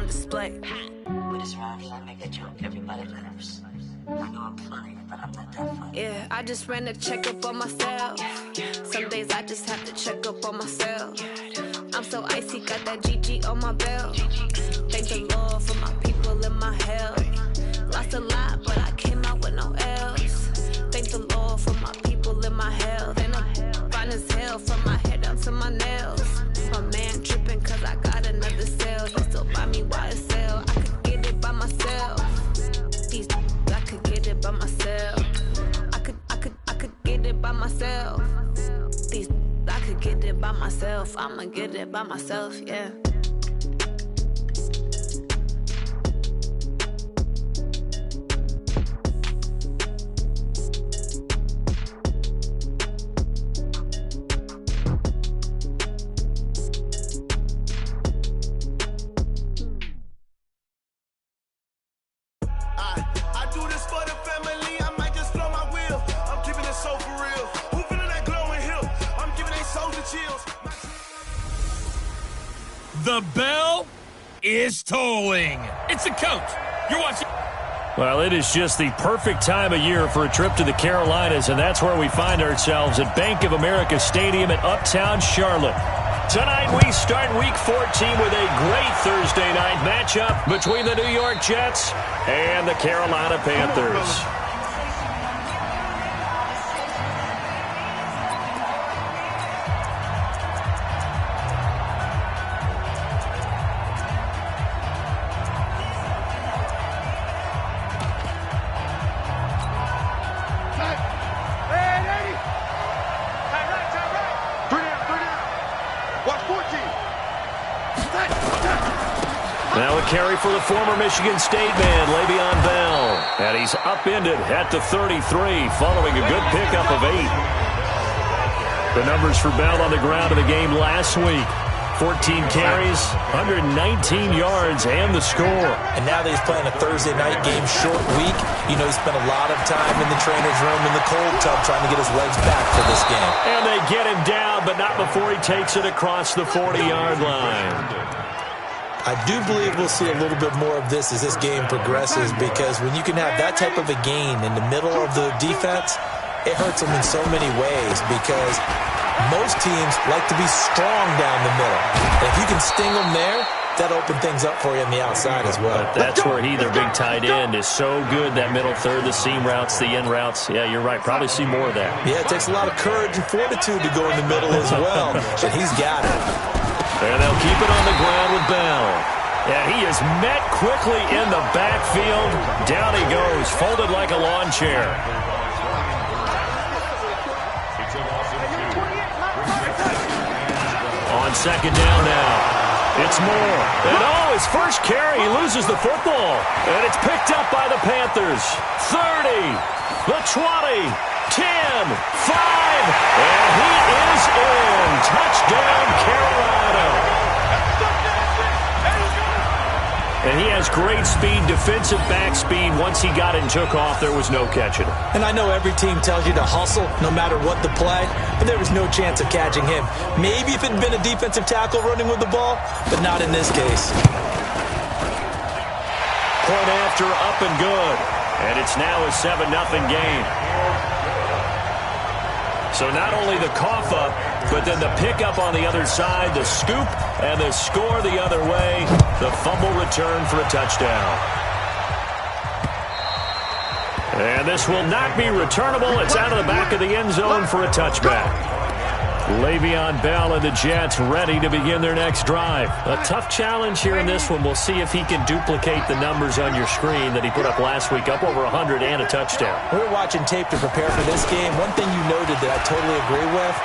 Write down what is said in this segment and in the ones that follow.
on display. With his rhymes, I make a joke, everybody laughs. I know I'm funny, but I'm not that funny. Yeah, I just ran a checkup on myself. Some days I just have to check up on myself. I'm so icy, got that GG on my belt. Thank the Lord for my people in my health. Lost a lot, but I came out with no L's. Thank the Lord for my people in my health. And I'm fine as hell from my head down to my nails. My man tripping cause I got another cell. He still buy me YSL. I could get it by myself. These I could get it by myself. I could get it by myself. These I could get it by myself. I'ma get it by myself, yeah. The bell is tolling. It's the coach. You're watching. Well, it is just the perfect time of year for a trip to the Carolinas, and that's where we find ourselves at Bank of America Stadium in Uptown Charlotte. Tonight we start Week 14 with a great Thursday night matchup between the New York Jets and the Carolina Panthers. Now a carry for the former Michigan State man, Le'Veon Bell. And he's upended at the 33 following a good pickup of 8. The numbers for Bell on the ground in the game last week. 14 carries, 119 yards, and the score. And now that he's playing a Thursday night game, short week, you know he spent a lot of time in the trainer's room in the cold tub trying to get his legs back for this game. And they get him down, but not before he takes it across the 40-yard line. I do believe we'll see a little bit more of this as this game progresses, because when you can have that type of a gain in the middle of the defense, it hurts them in so many ways, because most teams like to be strong down the middle. And if you can sting them there, that opens things up for you on the outside as well. But that's where their big tight end, is so good, that middle third, the seam routes, the in routes. Yeah, you're right. Probably see more of that. Yeah, it takes a lot of courage and fortitude to go in the middle as well, but he's got it. And they'll keep it on the ground with Bell. And he is met quickly in the backfield. Down he goes, folded like a lawn chair. On second down now. It's Moore. And his first carry, he loses the football. And it's picked up by the Panthers. 30, the 20, 10, 5. And he is in. Touchdown, Carolina. And he has great speed, defensive back speed. Once he got it and took off, there was no catching him. And I know every team tells you to hustle no matter what the play, but there was no chance of catching him. Maybe if it had been a defensive tackle running with the ball, but not in this case. Point after, up and good. And it's now a 7-0 game. So not only the cough up, but then the pickup on the other side, the scoop, and the score the other way. The fumble return for a touchdown. And this will not be returnable. It's out of the back of the end zone for a touchback. Le'Veon Bell and the Jets ready to begin their next drive. A tough challenge here in this one. We'll see if he can duplicate the numbers on your screen that he put up last week, up over 100 and a touchdown. We were watching tape to prepare for this game. One thing you noted that I totally agree with,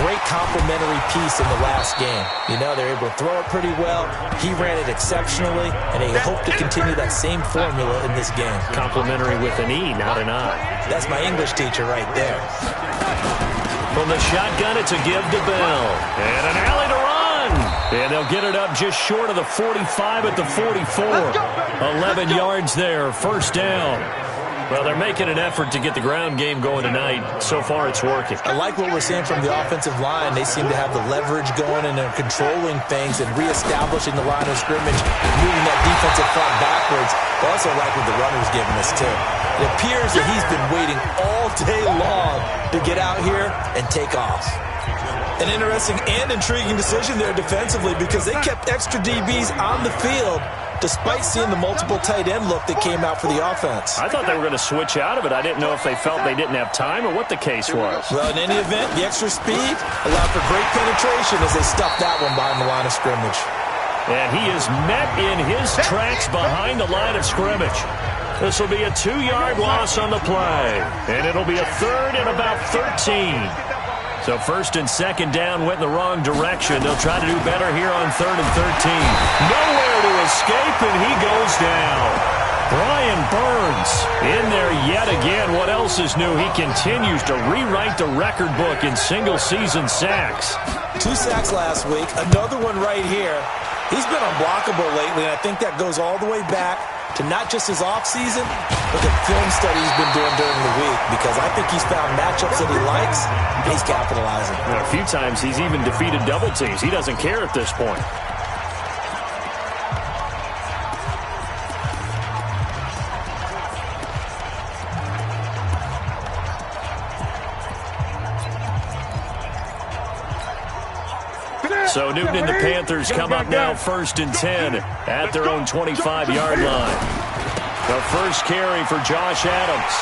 great complementary piece in the last game. You know, they're able to throw it pretty well. He ran it exceptionally, and they hope to continue that same formula in this game. Complimentary with an E, not an I. That's my English teacher right there. From the shotgun, it's a give to Bell. And an alley to run. And they'll get it up just short of the 45 at the 44. 11 yards there, first down. Well, they're making an effort to get the ground game going tonight. So far, it's working. I like what we're seeing from the offensive line. They seem to have the leverage going, and they're controlling things and reestablishing the line of scrimmage, moving that defensive front backwards. I also like what the runner's giving us, too. It appears that he's been waiting all day long to get out here and take off. An interesting and intriguing decision there defensively because they kept extra DBs on the field despite seeing the multiple tight end look that came out for the offense. I thought they were going to switch out of it. I didn't know if they felt they didn't have time or what the case was. Well, in any event, the extra speed allowed for great penetration as they stuffed that one behind the line of scrimmage. And he is met in his tracks behind the line of scrimmage. This will be a 2-yard loss on the play. And it'll be a 3rd and about 13. So 1st and 2nd down went in the wrong direction. They'll try to do better here on 3rd and 13. Nowhere to escape, and he goes down. Brian Burns in there yet again. What else is new? He continues to rewrite the record book in single-season sacks. 2 sacks last week, another one right here. He's been unblockable lately, and I think that goes all the way back to not just his offseason, but the film study he's been doing during the week, because I think he's found matchups that he likes, and he's capitalizing. A few times he's even defeated double teams. He doesn't care at this point. So Newton and the Panthers come up now 1st and 10 at their own 25-yard line. The first carry for Josh Adams.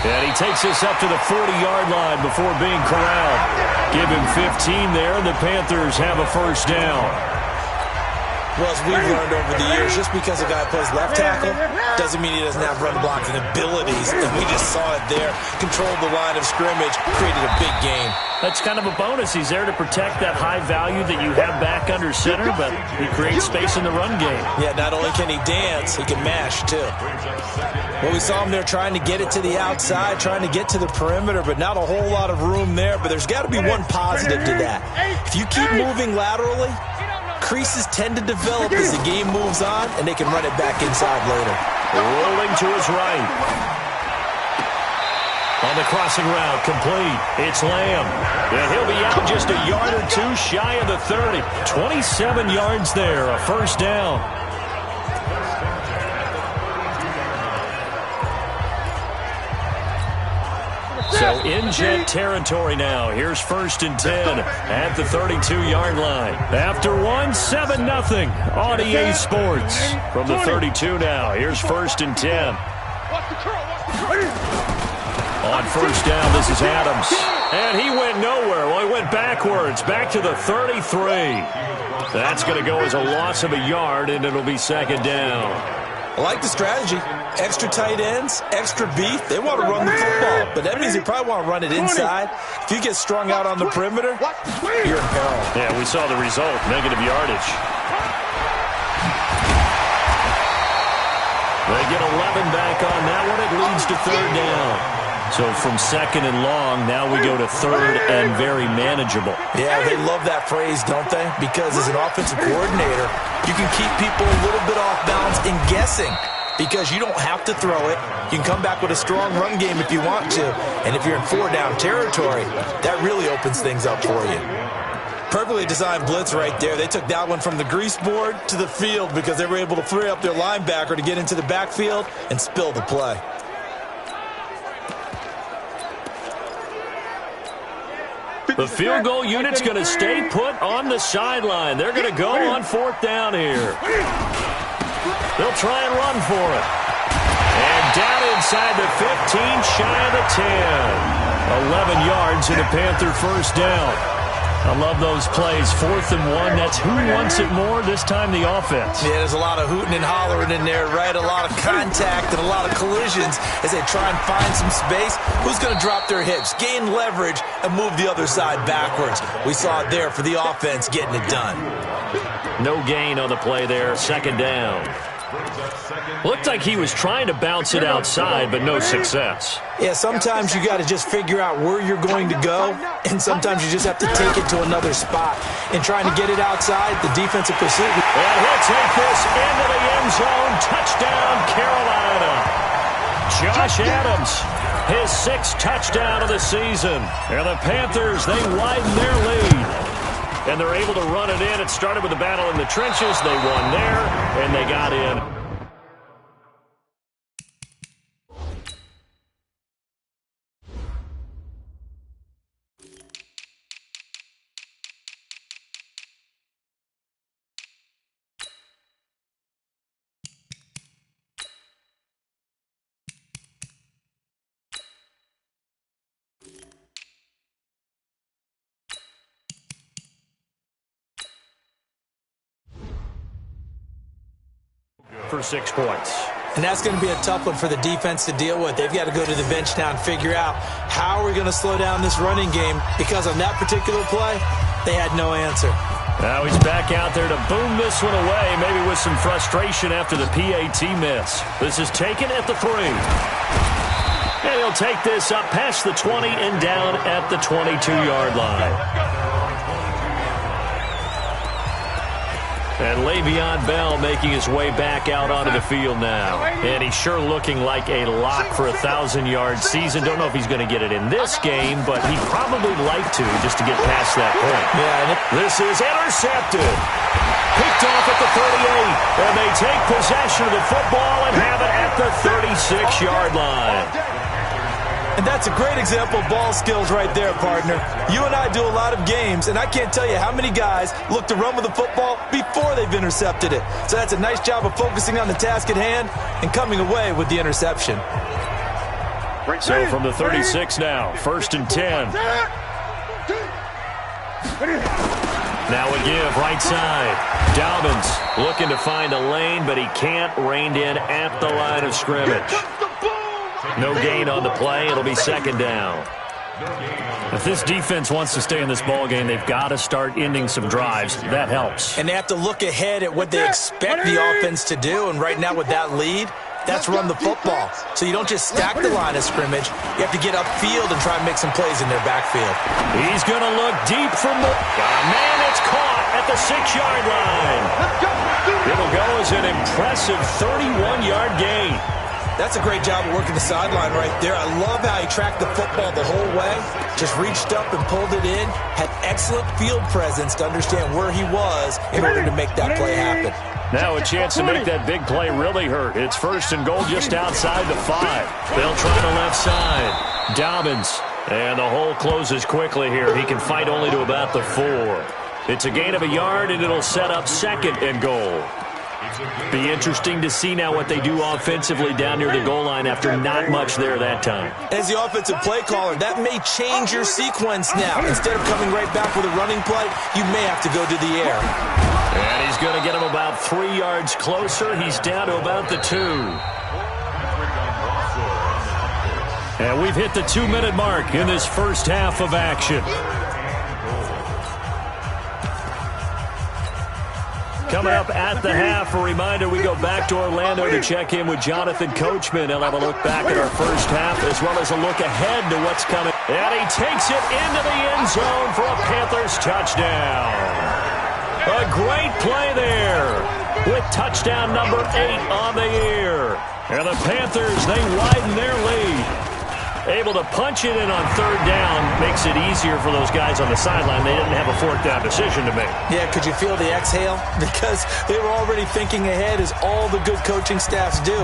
And he takes this up to the 40-yard line before being corralled. Give him 15 there, and the Panthers have a 1st down. Well, as we've learned over the years, just because a guy plays left tackle doesn't mean he doesn't have run blocking abilities. And we just saw it there. Controlled the line of scrimmage, created a big gain. That's kind of a bonus. He's there to protect that high value that you have back under center, but he creates space in the run game. Yeah, not only can he dance, he can mash, too. Well, we saw him there trying to get it to the outside, trying to get to the perimeter, but not a whole lot of room there. But there's got to be one positive to that. If you keep moving laterally, creases tend to develop as the game moves on, and they can run it back inside later. Rolling to his right. On the crossing route, complete. It's Lamb. And he'll be out just a yard or two shy of the 30. 27 yards there, a 1st down. So in Jet territory now. Here's 1st and 10 at the 32-yard line. After one, 7-0 on EA Sports. From the 32 now, here's 1st and 10. On 1st down, this is Adams. And he went nowhere. Well, he went backwards, back to the 33. That's going to go as a loss of a yard, and it'll be 2nd down. I like the strategy. Extra tight ends, extra beef. They want to run the football, but that means they probably want to run it inside. If you get strung out on the perimeter, you're in peril. Yeah, we saw the result, negative yardage. They get 11 back on that one. It leads to 3rd down. So from 2nd and long, now we go to 3rd and very manageable. Yeah, they love that phrase, don't they? Because as an offensive coordinator, you can keep people a little bit off balance and guessing because you don't have to throw it. You can come back with a strong run game if you want to. And if you're in 4-down territory, that really opens things up for you. Perfectly designed blitz right there. They took that one from the grease board to the field because they were able to free up their linebacker to get into the backfield and spill the play. The field goal unit's going to stay put on the sideline. They're going to go on 4th down here. They'll try and run for it. And down inside the 15, shy of the 10. 11 yards and a Panther 1st down. I love those plays. 4th and 1. That's who wants it more, this time the offense. Yeah, there's a lot of hooting and hollering in there, right? A lot of contact and a lot of collisions as they try and find some space. Who's going to drop their hips, gain leverage, and move the other side backwards? We saw it there for the offense getting it done. No gain on the play there. 2nd down. Looked like he was trying to bounce it outside, but no success. Yeah, sometimes you got to just figure out where you're going to go, and sometimes you just have to take it to another spot. And trying to get it outside, the defensive pursuit. And he'll take this into the end zone. Touchdown, Carolina. Josh Adams, his 6th touchdown of the season. And the Panthers, they widen their lead. And they're able to run it in. It started with a battle in the trenches. They won there, and they got in. For 6 points. And that's going to be a tough one for the defense to deal with. They've got to go to the bench now and figure out how are we going to slow down this running game, because on that particular play, they had no answer. Now he's back out there to boom this one away, maybe with some frustration after the PAT miss. This is taken at the 3. And he'll take this up past the 20 and down at the 22-yard line. And Le'Veon Bell making his way back out onto the field now. And he's sure looking like a lock for a 1,000-yard season. Don't know if he's going to get it in this game, but he'd probably like to just to get past that point. Yeah, this is intercepted. Picked off at the 38. And they take possession of the football and have it at the 36-yard line. And that's a great example of ball skills right there, partner. You and I do a lot of games, and I can't tell you how many guys look to run with the football before they've intercepted it. So that's a nice job of focusing on the task at hand and coming away with the interception. So from the 36 now, 1st and 10. Now a give, right side. Dobbins looking to find a lane, but he can't. Reined in at the line of scrimmage. No gain on the play. It'll be 2nd down. If this defense wants to stay in this ball game, they've got to start ending some drives. That helps. And they have to look ahead at what they expect the offense to do. And right now with that lead, that's run the football. So you don't just stack the line of scrimmage. You have to get upfield and try and make some plays in their backfield. He's going to look deep for more. Man, it's caught at the 6-yard line. It'll go as an impressive 31-yard gain. That's a great job of working the sideline right there. I love how he tracked the football the whole way. Just reached up and pulled it in. Had excellent field presence to understand where he was in order to make that play happen. Now a chance to make that big play really hurt. It's 1st and goal just outside the 5. They'll try the left side. Dobbins. And the hole closes quickly here. He can fight only to about the 4. It's a gain of a yard, and it'll set up 2nd and goal. Be interesting to see now what they do offensively down near the goal line after not much there that time. As the offensive play caller, that may change your sequence now. Instead of coming right back with a running play, you may have to go to the air. And he's going to get him about 3 yards closer. He's down to about the 2. And we've hit the 2-minute mark in this first half of action. Coming up at the half, a reminder, we go back to Orlando to check in with Jonathan Coachman. He'll have a look back at our first half as well as a look ahead to what's coming. And he takes it into the end zone for a Panthers touchdown. A great play there with touchdown number 8 on the year. And the Panthers, they widen their lead. Able to punch it in on 3rd down makes it easier for those guys on the sideline. They didn't have a 4th down decision to make. Yeah, could you feel the exhale? Because they were already thinking ahead, as all the good coaching staffs do.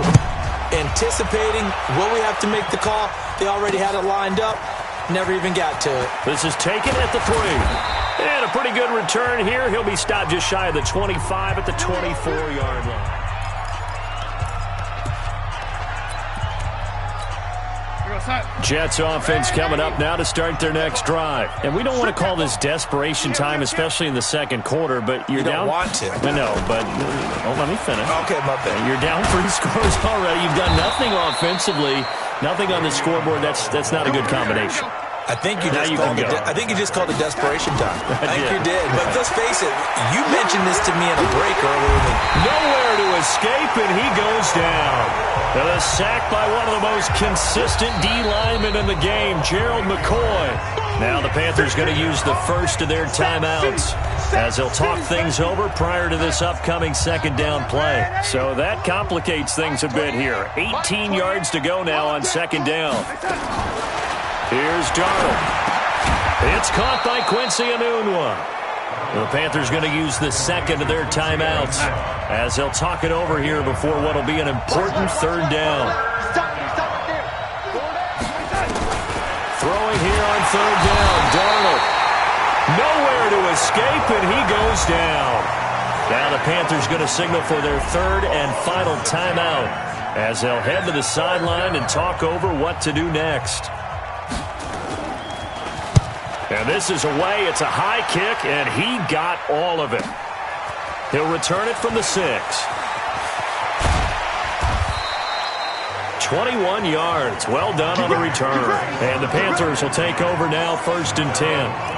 Anticipating, will we have to make the call? They already had it lined up. Never even got to it. This is taken at the 3. And a pretty good return here. He'll be stopped just shy of the 25 at the 24-yard line. Jets offense coming up now to start their next drive. And we don't want to call this desperation time, especially in the 2nd quarter, but you're down. You don't want to. I know, but let me finish. Okay, my bad. You're down 3 scores already. You've done nothing offensively, nothing on the scoreboard. That's not a good combination. I think you just called it desperation time. I think you did. But let's face it, you mentioned this to me in a break earlier. Nowhere to escape, and he goes down. And a sack by one of the most consistent D linemen in the game, Gerald McCoy. Now the Panthers going to use the first of their timeouts. as he'll talk things over prior to this upcoming second down play. So that complicates things a bit here. 18 yards to go now on second down. Here's Darnold. It's caught by Quincy Enunwa. The Panthers going to use the second of their timeouts as they'll talk it over here before what will be an important third down. Throwing here on third down, Darnold. Nowhere to escape, and he goes down. Now the Panthers going to signal for their third and final timeout as they'll head to the sideline and talk over what to do next. And this is away. It's a high kick, and he got all of it. He'll return it from the 6. 21 yards. Well done on the return. And the Panthers will take over now, 1st and 10.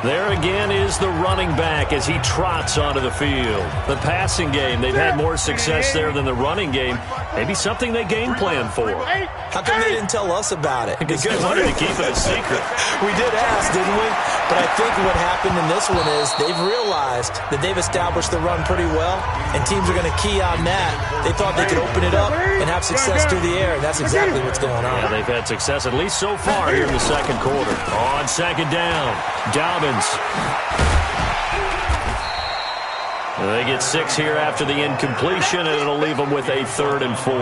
There again is the running back as he trots onto the field. The passing game, they've had more success there than the running game. Maybe something they game plan for. How come they didn't tell us about it? Because they wanted to keep it a secret. We did ask, didn't we? But I think what happened in this one is they've realized that they've established the run pretty well, and teams are going to key on that. They thought they could open it up and have success through the air, and that's exactly what's going on. Yeah, they've had success at least so far here in the second quarter. On second down, Dobbins. They get 6 here after the incompletion, and it'll leave them with a 3rd and 4.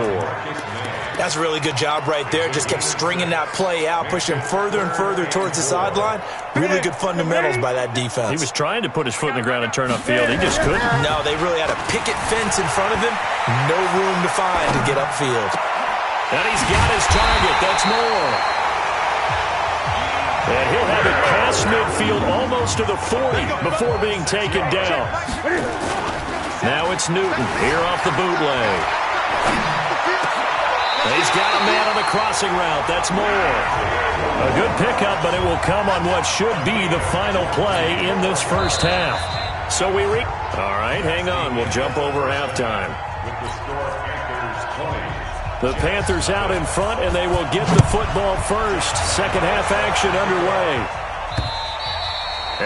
That's a really good job right there. Just kept stringing that play out, pushing further and further towards the sideline. Really good fundamentals by that defense. He was trying to put his foot in the ground and turn upfield. He just couldn't. No, they really had a picket fence in front of him. No room to find to get upfield. And he's got his target. That's Moore. And he'll have it past midfield almost to the 40 before being taken down. Now it's Newton here off the bootleg. He's got a man on the crossing route. That's Moore. A good pickup, but it will come on what should be the final play in this first half. So all right, hang on. We'll jump over halftime. The Panthers out in front, and they will get the football first. Second half action underway.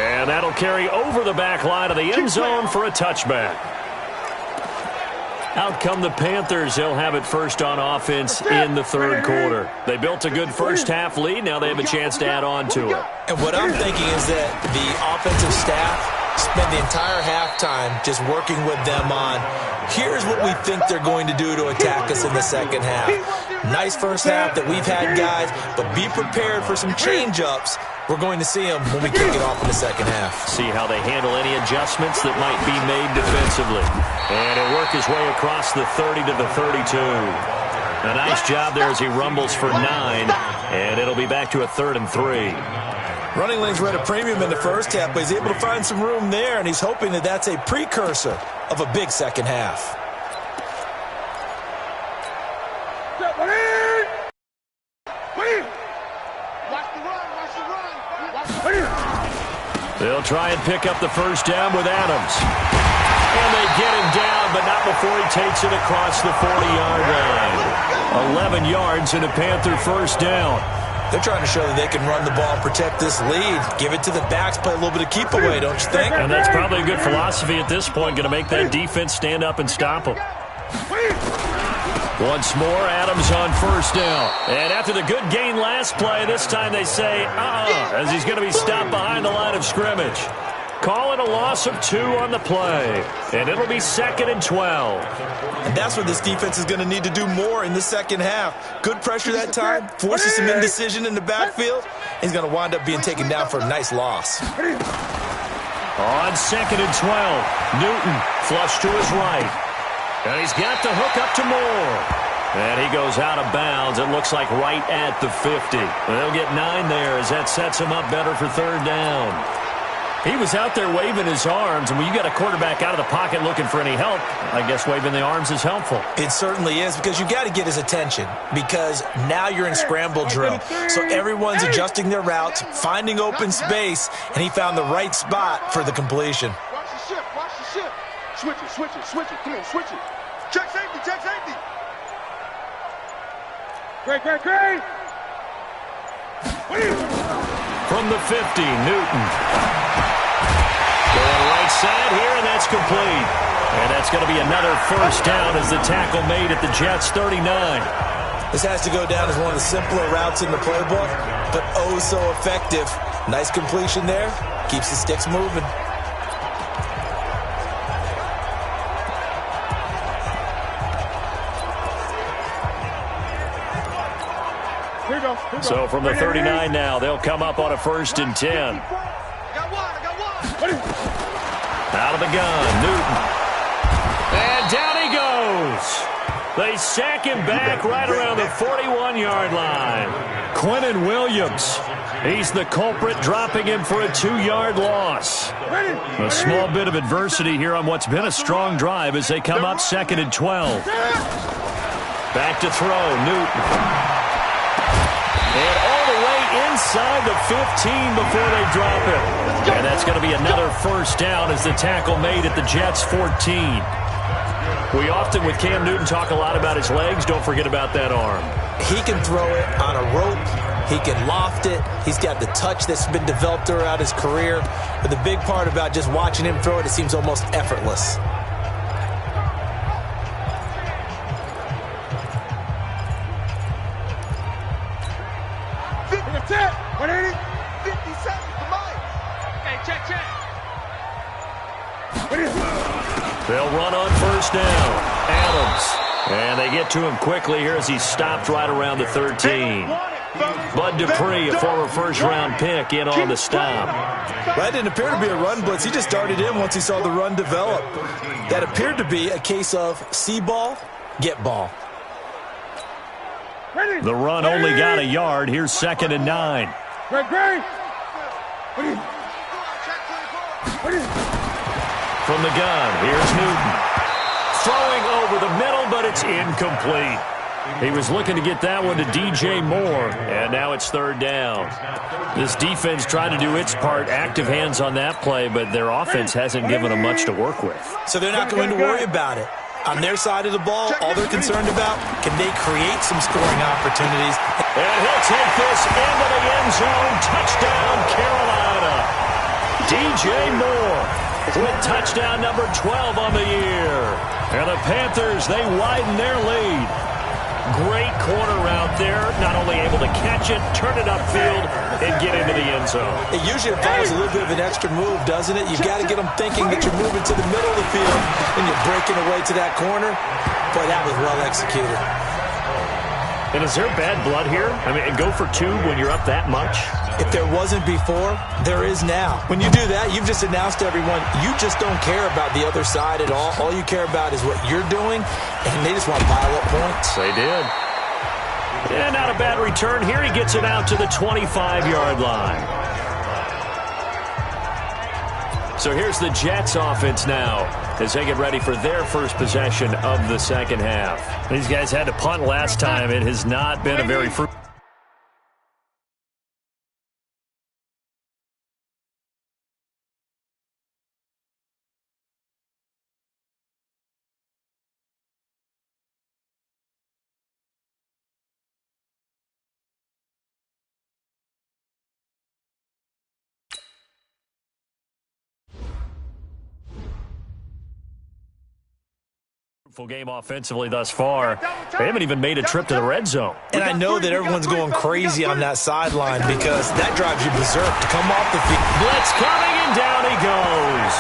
And that'll carry over the back line of the end zone for a touchback. Out come the Panthers. They'll have it first on offense in the third quarter. They built a good first half lead. Now they have a chance to add on to it. And what I'm thinking is that the offensive staff spend the entire halftime just working with them on, here's what we think they're going to do to attack us in the second half. Nice first half that we've had, guys, but be prepared for some change-ups. We're going to see them when we kick it off in the second half. See how they handle any adjustments that might be made defensively. And he'll work his way across the 30 to the 32. A nice job there as he rumbles for 9, and it'll be back to a 3rd and 3. Running lanes were at a premium in the first half, but he's able to find some room there, and he's hoping that that's a precursor of a big second half. They'll try and pick up the first down with Adams. And they get him down, but not before he takes it across the 40-yard line. 11 yards and a Panther first down. They're trying to show that they can run the ball and protect this lead. Give it to the backs, play a little bit of keep away, don't you think? And that's probably a good philosophy at this point, going to make that defense stand up and stop them. Once more, Adams on first down. And after the good gain last play, this time they say, as he's going to be stopped behind the line of scrimmage. Calling a loss of 2 on the play. And it'll be 2nd and 12. And that's what this defense is going to need to do more in the second half. Good pressure that time, forces some indecision in the backfield. He's going to wind up being taken down for a nice loss. On 2nd and 12, Newton flush to his right. And he's got the hook up to Moore. And he goes out of bounds. It looks like right at the 50. They'll get 9 there as that sets him up better for third down. He was out there waving his arms, and when you got a quarterback out of the pocket looking for any help, I guess waving the arms is helpful. It certainly is, because you got to get his attention, because now you're in scramble drill. So everyone's adjusting their routes, finding open space, and he found the right spot for the completion. Watch the shift, watch the shift. Switch it, switch it, switch it. Come on, switch it. Check safety, check safety. Great. From the 50, Newton. That's complete. And that's going to be another first down as the tackle made at the Jets' 39. This has to go down as one of the simpler routes in the playbook, but oh so effective. Nice completion there. Keeps the sticks moving. So from the 39 now, they'll come up on a 1st and 10. Out of the gun, Newton. And down he goes. They sack him back right around the 41-yard line. Quinnen Williams. He's the culprit, dropping him for a 2-yard loss. A small bit of adversity here on what's been a strong drive as they come up 2nd and 12. Back to throw, Newton. And all the way inside the 15 before they drop him. And that's going to be another first down as the tackle made at the Jets' 14. We often, with Cam Newton, talk a lot about his legs. Don't forget about that arm. He can throw it on a rope. He can loft it. He's got the touch that's been developed throughout his career. But the big part about just watching him throw it, it seems almost effortless. They'll run on first down. Adams. And they get to him quickly here as he's stopped right around the 13. Bud Dupree, a former first-round pick, in on the stop. That didn't appear to be a run blitz. He just started in once he saw the run develop. That appeared to be a case of see ball, get ball. The run only got a yard. Here's 2nd and 9. From the gun, here's Newton. Throwing over the middle, but it's incomplete. He was looking to get that one to DJ Moore, and now it's 3rd down. This defense tried to do its part, active hands on that play, but their offense hasn't given them much to work with. So they're not going to worry about it. On their side of the ball, all they're concerned about, can they create some scoring opportunities? And he'll take this into the end zone. Touchdown, Carolina. DJ Moore with touchdown number 12 on the year. And the Panthers, they widen their lead. Great corner route there. Not only able to catch it, turn it upfield, and get into the end zone. It usually involves a little bit of an extra move, doesn't it? You've got to get them thinking that you're moving to the middle of the field and you're breaking away to that corner. Boy, that was well executed. And is there bad blood here? I mean, go for 2 when you're up that much? If there wasn't before, there is now. When you do that, you've just announced to everyone, you just don't care about the other side at all. All you care about is what you're doing, and they just want to pile up points. They did. And not a bad return here. He gets it out to the 25-yard line. So here's the Jets offense now as they get ready for their first possession of the second half. These guys had to punt last time. It has not been a very fruitful. Game offensively thus far. They haven't even made a trip to the red zone. And I know that everyone's going crazy on that sideline because that drives you berserk to come off the field. Blitz coming, and down he goes.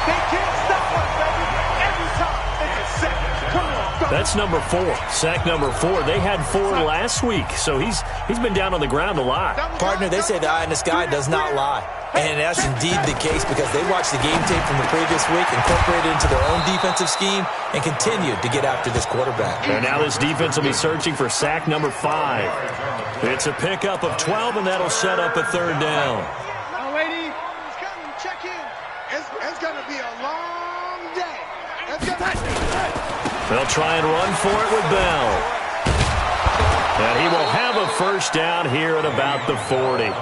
They can't stop us, baby. Every time. It's a sack. Come on. That's number 4. Sack number 4. They had 4 last week, so he's been down on the ground a lot. Partner, they say the eye in the sky does not lie. And that's indeed the case because they watched the game tape from the previous week, incorporated it into their own defensive scheme, and continued to get after this quarterback. And now this defense will be searching for sack number 5. It's a pickup of 12, and that'll set up a 3rd down. Now, lady, it's coming. Check in. It's going to be a long day. They'll try and run for it with Bell. And he will have a first down here at about the 40.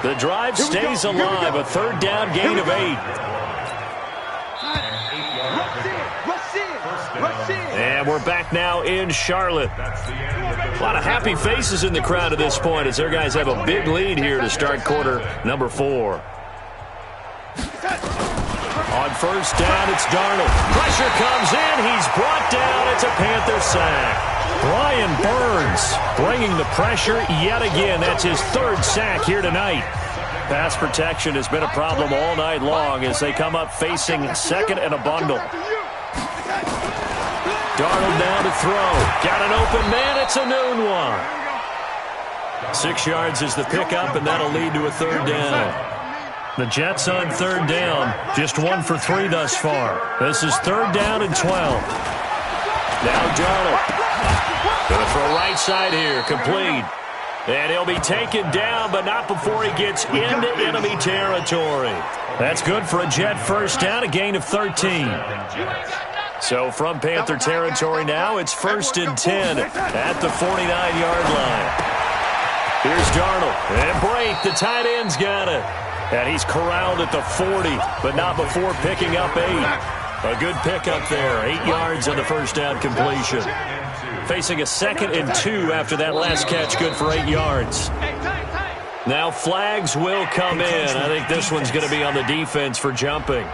The drive stays alive, a 3rd down gain of 8. And we're back now in Charlotte. A lot of happy faces in the crowd at this point as their guys have a big lead here to start quarter number 4. On first down, it's Darnold. Pressure comes in. He's brought down. It's a Panther sack. Brian Burns bringing the pressure yet again. That's his third sack here tonight. Pass protection has been a problem all night long as they come up facing second and a bundle. Darnold down to throw. Got an open man. It's a noon one. 6 yards is the pickup, and that'll lead to a third down. The Jets on third down, just 1 for 3 thus far. This is third down and 12. Now Darnold. Going to throw right side here, complete. And he'll be taken down, but not before he gets into enemy territory. That's good for a Jet first down, a gain of 13. So from Panther territory now, it's 1st and 10 at the 49-yard line. Here's Darnold. And Brate, the tight end's got it. And he's corralled at the 40, but not before picking up 8. A good pickup there. 8 yards on the first down completion. Facing a 2nd and 2 after that last catch, good for 8 yards. Now flags will come in. I think this one's going to be on the defense for jumping.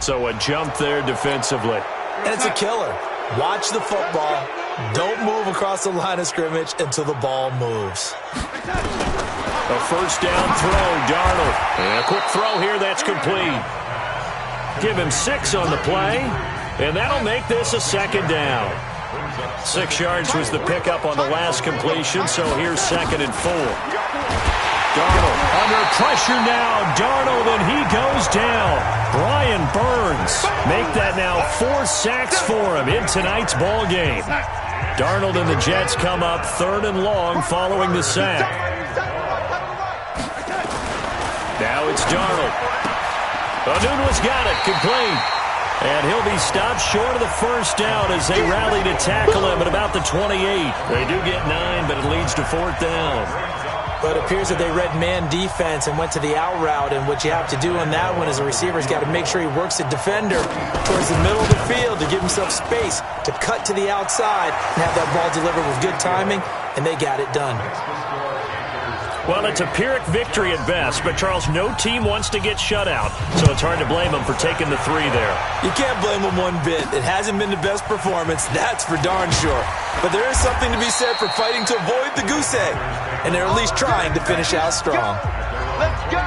So a jump there defensively. And it's a killer. Watch the football. Don't move across the line of scrimmage until the ball moves. A first down throw, Darnold. And a quick throw here, that's complete. Give him 6 on the play, and that'll make this a 2nd down. 6 yards was the pickup on the last completion, so here's 2nd and 4. Darnold under pressure now. Darnold, and he goes down. Brian Burns make that now 4 sacks for him in tonight's ball game. Darnold and the Jets come up 3rd and long following the sack. Now it's Darnold. Onunwa's got it, complete. And he'll be stopped short of the first down as they rally to tackle him at about the 28. They do get 9, but it leads to 4th down. But it appears that they read man defense and went to the out route, and what you have to do on that one is a receiver's got to make sure he works the defender towards the middle of the field to give himself space to cut to the outside and have that ball delivered with good timing, and they got it done. Well, it's a Pyrrhic victory at best, but, Charles, no team wants to get shut out, so it's hard to blame them for taking the 3 there. You can't blame them one bit. It hasn't been the best performance, that's for darn sure. But there is something to be said for fighting to avoid the goose egg, and they're at least trying to finish out strong. Let's go!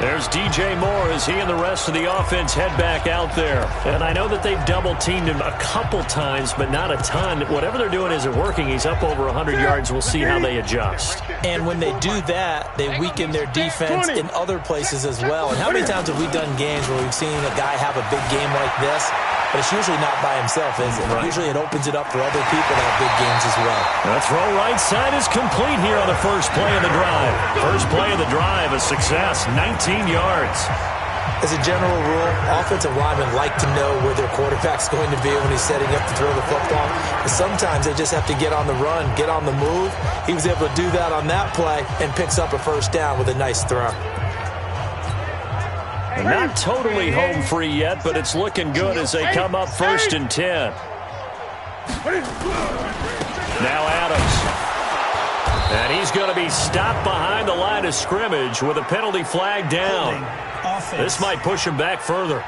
There's DJ Moore as he and the rest of the offense head back out there. And I know that they've double-teamed him a couple times, but not a ton. Whatever they're doing isn't working. He's up over 100 yards. We'll see how they adjust. And when they do that, they weaken their defense in other places as well. And how many times have we done games where we've seen a guy have a big game like this? But it's usually not by himself, is it? Right. Usually it opens it up for other people to have big games as well. The throw right side is complete here on the first play of the drive. First play of the drive, a success, 19 yards. As a general rule, offensive linemen like to know where their quarterback's going to be when he's setting up to throw the football. But sometimes they just have to get on the run, get on the move. He was able to do that on that play and picks up a first down with a nice throw. Not totally home free yet, but it's looking good as they come up 1st and 10. Now Adams. And he's going to be stopped behind the line of scrimmage with a penalty flag down. This might push him back further.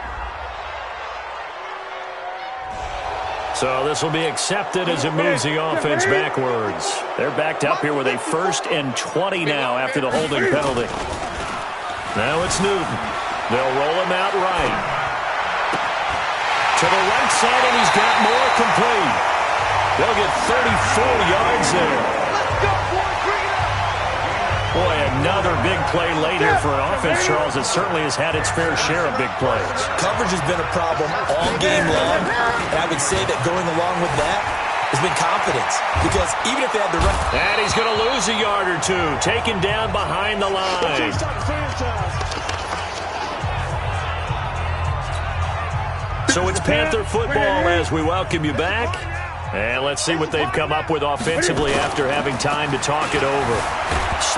So this will be accepted as it moves the offense backwards. They're backed up here with a 1st and 20 now after the holding penalty. Now it's Newton. They'll roll him out right. To the right side, and he's got more, complete. They'll get 34 yards there. Boy, another big play late here for an offense, Charles, that certainly has had its fair share of big plays. Coverage has been a problem all game long, and I would say that going along with that has been confidence, because even if they had the run... And he's going to lose a yard or 2, taken down behind the line. So it's Panther football as we welcome you back. And let's see what they've come up with offensively after having time to talk it over.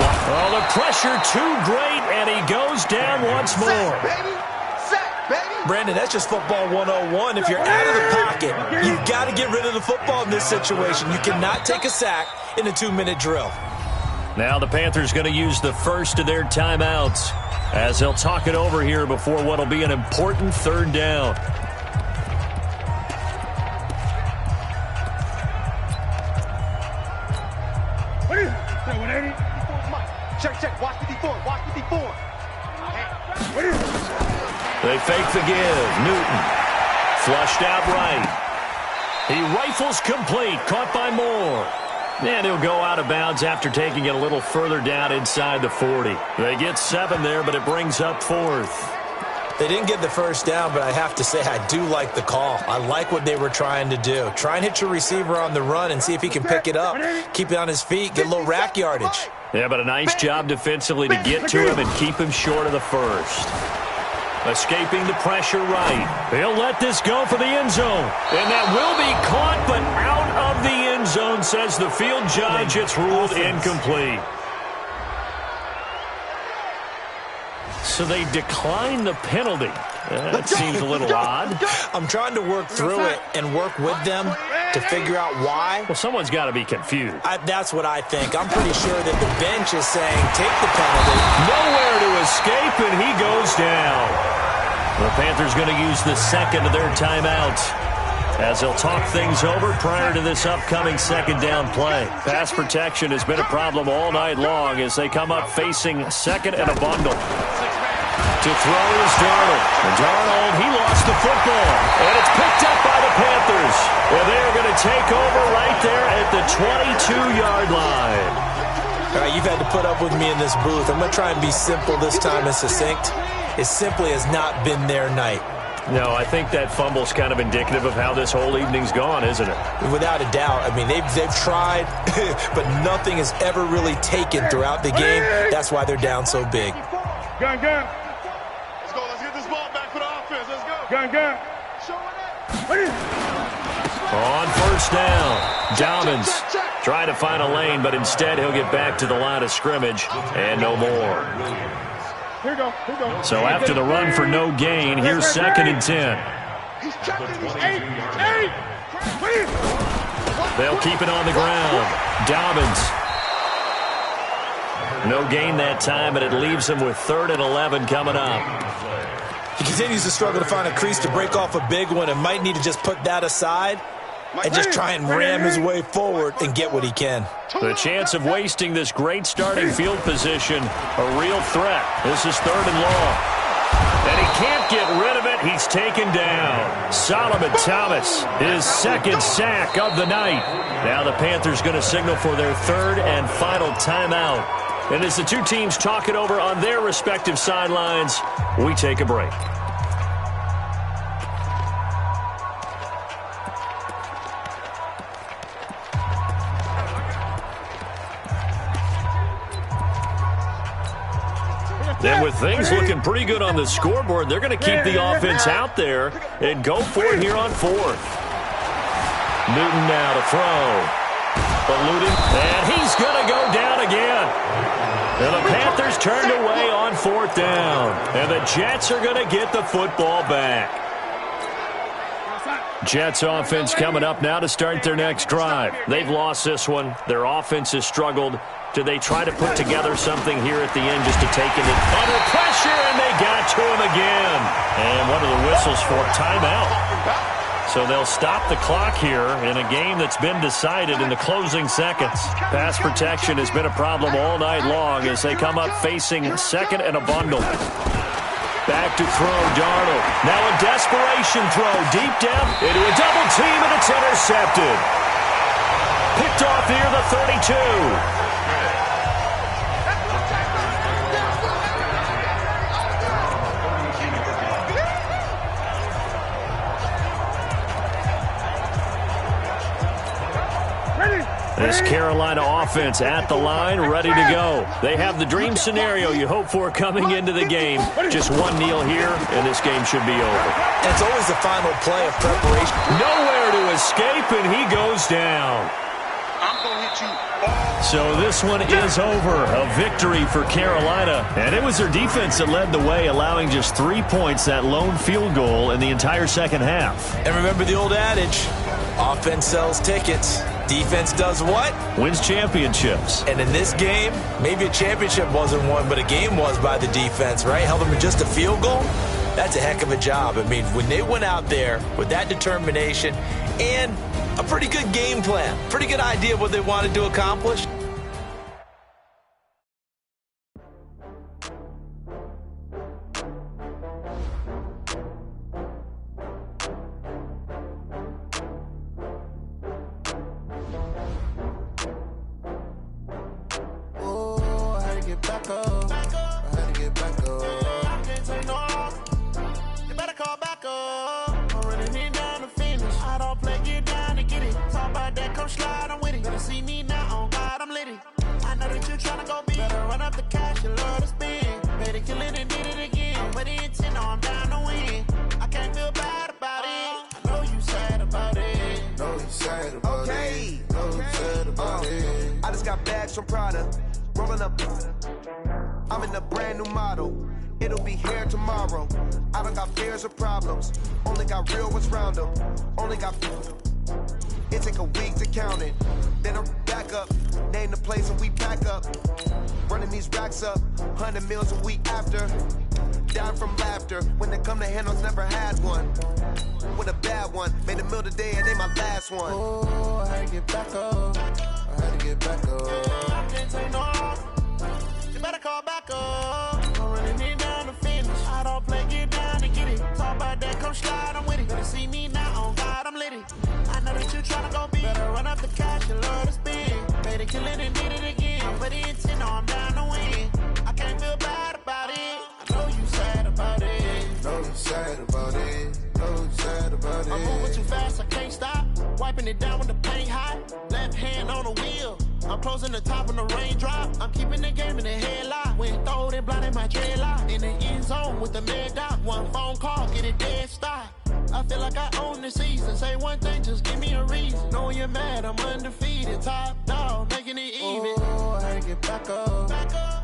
Oh, the pressure too great, and he goes down once more. Brandon, that's just football 101. If you're out of the pocket, you've got to get rid of the football in this situation. You cannot take a sack in a 2-minute drill. Now the Panthers going to use the first of their timeouts as they'll talk it over here before what will be an important third down. Check. Watch the D4. They fake the give. Newton. Flushed out right. He rifles complete. Caught by Moore. And he'll go out of bounds after taking it a little further down inside the 40. They get 7 there, but it brings up 4th. They didn't get the first down, but I have to say I do like the call. I like what they were trying to do. Try and hit your receiver on the run and see if he can pick it up. Keep it on his feet. Get a little rack yardage. Yeah, but a nice job defensively to get to him and keep him short of the first. Escaping the pressure right. He'll let this go for the end zone. And that will be caught, but out of the end zone, says the field judge. It's ruled incomplete. So they decline the penalty. That seems a little odd. I'm trying to work through it and work with them to figure out why. Well, someone's got to be confused. That's what I think. I'm pretty sure that the bench is saying, take the penalty. Nowhere to escape, and he goes down. The Panthers going to use the second of their timeouts as they'll talk things over prior to this upcoming second down play. Pass protection has been a problem all night long as they come up facing second and a bundle. To throw is Darnold. And Darnold, he lost the football. And it's picked up by the Panthers. Well, they're going to take over right there at the 22-yard line. All right, you've had to put up with me in this booth. I'm going to try and be simple this time and succinct. It simply has not been their night. No, I think that fumble's kind of indicative of how this whole evening's gone, isn't it? Without a doubt. I mean, they've tried, but nothing has ever really taken throughout the game. That's why they're down so big. Gun. Let's go. Let's get this ball back for the offense. Let's go. Gun. On first down, Dobbins trying to find a lane, but instead he'll get back to the line of scrimmage and no more. Here we go. So after the run for no gain, here's 2nd and 10. He's checking. He's 8. They'll keep it on the ground. Dobbins. No gain that time, and it leaves them with 3rd and 11 coming up. He continues to struggle to find a crease to break off a big one and might need to just put that aside and just try and ram his way forward and get what he can. The chance of wasting this great starting field position, a real threat. This is 3rd and long. And he can't get rid of it. He's taken down. Solomon Thomas, his 2nd sack of the night. Now the Panthers going to signal for their 3rd and final timeout. And as the two teams talk it over on their respective sidelines, we take a break. Then with things looking pretty good on the scoreboard, they're going to keep the offense out there and go for it here on 4th. Newton now to throw. Eluding, and he's going to go down again. And the Panthers turned away on 4th down. And the Jets are going to get the football back. Jets offense coming up now to start their next drive. They've lost this one. Their offense has struggled. Do they try to put together something here at the end just to take it under pressure, and they got to him again. And one of the whistles for timeout. So they'll stop the clock here in a game that's been decided in the closing seconds. Pass protection has been a problem all night long as they come up facing 2nd and a bundle. Back to throw, Darnold. Now a desperation throw deep down into a double team, and it's intercepted. Picked off near the 32. This Carolina offense at the line, ready to go. They have the dream scenario you hope for coming into the game. Just one kneel here, and this game should be over. It's always the final play of preparation. Nowhere to escape, and he goes down. I'm going to hit you. So this one is over. A victory for Carolina. And it was their defense that led the way, allowing just 3 points, that lone field goal in the entire second half. And remember the old adage, offense sells tickets, defense does what? Wins championships. And in this game, maybe a championship wasn't won, but a game was by the defense, right? Held them to just a field goal. That's a heck of a job. I mean, when they went out there with that determination and a pretty good game plan, pretty good idea of what they wanted to accomplish. From Prada, rolling up. I'm in a brand new model. It'll be here tomorrow. I don't got fears or problems. Only got real ones round them. Only got. It take a week to count it. Then I'm back up. Name the place and we pack up. Running these racks up. 100 meals a week after. Down from laughter. When it come to handles, never had one. With a bad one. Made a meal today and they my last one. Oh, I had to get back up. I had to get back up. I can't take no loss. You better call back up. I'm running it down to finish. I don't play, get down and get it. Talk about that, come slide, I'm with it. Better see me now, on God, I'm litty. I know that you tryna go big. Better run up the cash, you love to spend. Made it, kill it, and did it again. I put it in, no, I'm down to win. I can't feel bad about it. I know you sad about it. Know you sad about it. Know you sad about it. I'm moving too fast, I can't stop. Wiping it down with the paint hot. Left hand on the wheel. I'm closing the top on the raindrop. I'm keeping the game in the headlock. When throwed and blinded my dreadlock. In the end zone with the mad dot. One phone call, get it dead stop. I feel like I own the season. Say one thing, just give me a reason. Knowing you're mad, I'm undefeated. Top dog, making it even. Oh, I had to get back up.